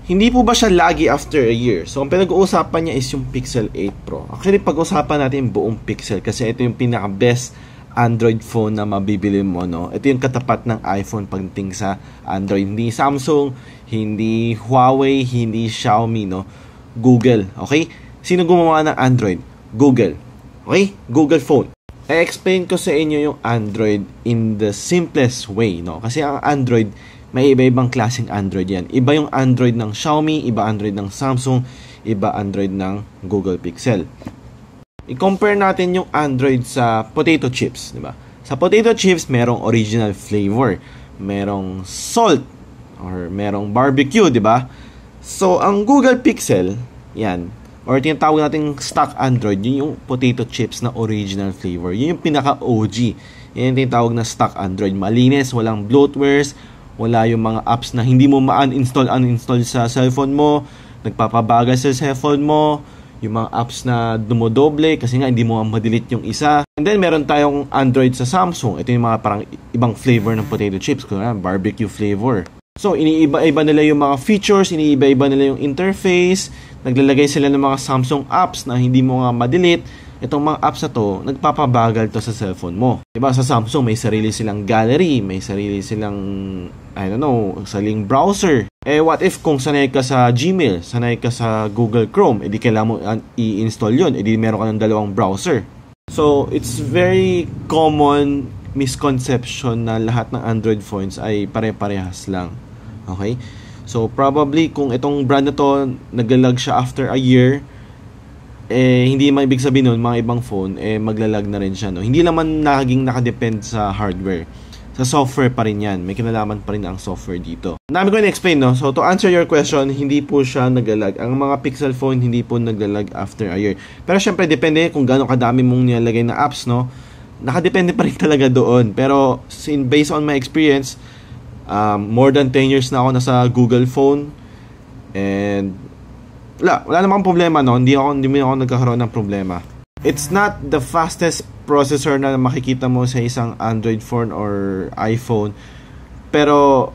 Hindi po ba siya lagi after a year? So, ang pinag-uusapan niya is yung Pixel 8 Pro. Actually, pag-usapan natin yung buong Pixel kasi ito yung pinaka-best Android phone na mabibili mo, no? Ito yung katapat ng iPhone pagdating sa Android. Hindi Samsung, hindi Huawei, hindi Xiaomi, no? Google, okay? Sino gumawa ng Android? Google. Okay? Google phone. I-explain ko sa inyo yung Android in the simplest way, no? Kasi ang Android, may iba-ibang klaseng Android yan. Iba yung Android ng Xiaomi, iba Android ng Samsung, iba Android ng Google Pixel. I-compare natin yung Android sa potato chips, di ba? Sa potato chips, merong original flavor, merong salt, or merong barbecue, di ba? So, ang Google Pixel, yan, or tinatawag natin stock Android, yun yung potato chips na original flavor. Yun yung pinaka-OG. Yan yung tinatawag na stock Android. Malinis, walang bloatwares, wala yung mga apps na hindi mo uninstall sa cellphone mo, nagpapabagal sa cellphone mo, yung mga apps na dumodoble kasi nga hindi mo ma-delete yung isa. And then meron tayong Android sa Samsung. Ito yung mga parang ibang flavor ng potato chips, barbecue flavor. So iniiba-iba nila yung mga features, iniiba-iba nila yung interface, naglalagay sila ng mga Samsung apps na hindi mo nga ma-delete. Itong mga apps na to, nagpapabagal to sa cellphone mo. Diba, sa Samsung, may sarili silang gallery, may sarili silang, sariling browser. What if kung sanay ka sa Gmail, sanay ka sa Google Chrome, edi kailangan mo i-install yun, edi meron ka ng dalawang browser. So, it's very common misconception na lahat ng Android phones ay pare-parehas lang. Okay? So, probably, kung itong brand na to, naglalag siya after a year, hindi man ibig sabihin nun, mga ibang phone, maglalag na rin siya, no? Hindi naman naging nakadepend sa hardware. Sa software pa rin yan. May kinalaman pa rin ang software dito. Dami ko na-explain, no? So, to answer your question, hindi po siya naglalag. Ang mga Pixel phone, hindi po naglalag after a year. Pero syempre, depende kung gaano kadami mong nilalagay na apps, no? Nakadepende pa rin talaga doon. Pero, based on my experience, more than 10 years na ako nasa Google phone. And wala namang problema, no? Hindi mo ako nagkakaroon ng problema. It's not the fastest processor na makikita mo sa isang Android phone or iPhone. Pero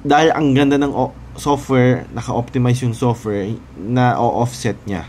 dahil ang ganda ng software, naka-optimize yung software na o-offset niya.